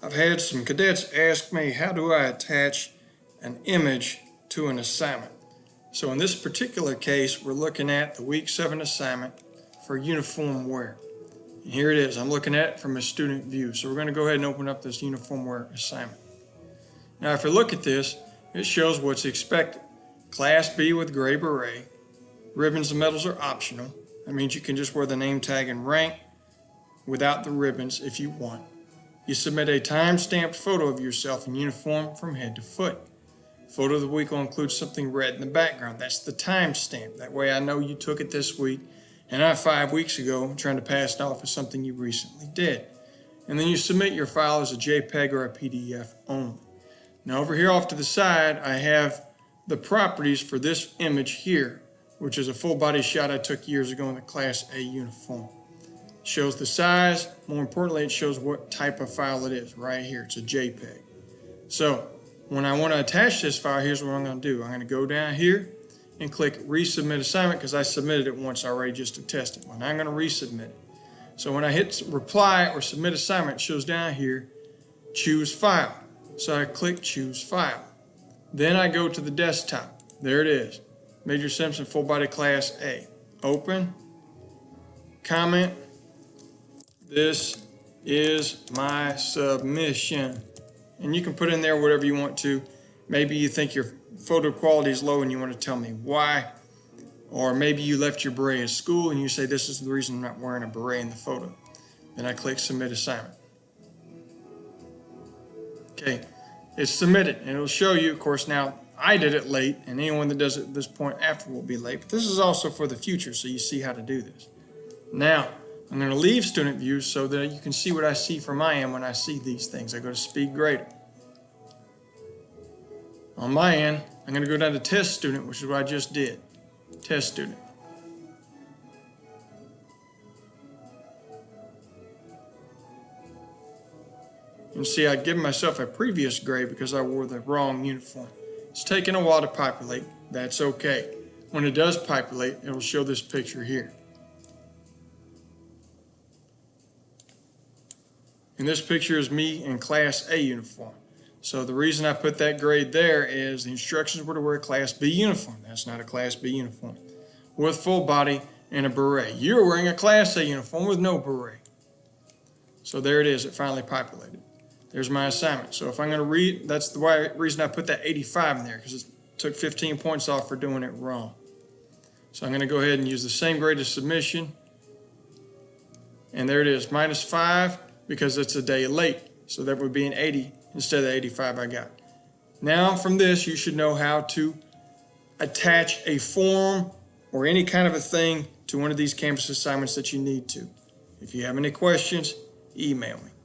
I've had some cadets ask me, how do I attach an image to an assignment? So in this particular case, we're looking at the week 7 assignment for uniform wear. And here it is. I'm looking at it from a student view. So we're going to go ahead and open up this uniform wear assignment. Now, if you look at this, it shows what's expected. Class B with gray beret. Ribbons and medals are optional. That means you can just wear the name tag and rank without the ribbons if you want. You submit a time-stamped photo of yourself in uniform from head to foot. Photo of the week will include something red in the background. That's the time-stamp. That way I know you took it this week and not 5 weeks ago trying to pass it off as something you recently did. And then you submit your file as a JPEG or a PDF only. Now over here off to the side, I have the properties for this image here, which is a full body shot I took years ago in the Class A uniform. It shows the size. More importantly, it shows what type of file it is right here. It's a JPEG. So when I want to attach this file, here's what I'm going to do. I'm going to go down here and click Resubmit Assignment because I submitted it once already just to test it. Well, now I'm going to resubmit it. So when I hit Reply or Submit Assignment, it shows down here, Choose File. So I click Choose File. Then I go to the desktop. There it is. Major Simpson Full Body Class A. Open. Comment. This is my submission. And you can put in there whatever you want to. Maybe you think your photo quality is low and you want to tell me why. Or maybe you left your beret at school and you say this is the reason I'm not wearing a beret in the photo. Then I click Submit Assignment. Okay, it's submitted and it'll show you, of course, now I did it late and anyone that does it at this point after will be late. But this is also for the future so you see how to do this. Now, I'm going to leave student view so that you can see what I see from my end when I see these things. I go to speed grader. On my end, I'm going to go down to test student, which is what I just did. Test student. You can see I give myself a previous grade because I wore the wrong uniform. It's taking a while to populate. That's okay. When it does populate, it will show this picture here. And this picture is me in Class A uniform. So the reason I put that grade there is the instructions were to wear a Class B uniform. That's not a Class B uniform. With full body and a beret. You're wearing a Class A uniform with no beret. So there it is. It finally populated. There's my assignment. So if I'm going to read, that's the reason I put that 85 in there, because it took 15 points off for doing it wrong. So I'm going to go ahead and use the same grade as submission. And there it is, -5. Because it's a day late. So that would be an 80 instead of the 85 I got. Now from this, you should know how to attach a form or any kind of a thing to one of these Canvas assignments that you need to. If you have any questions, email me.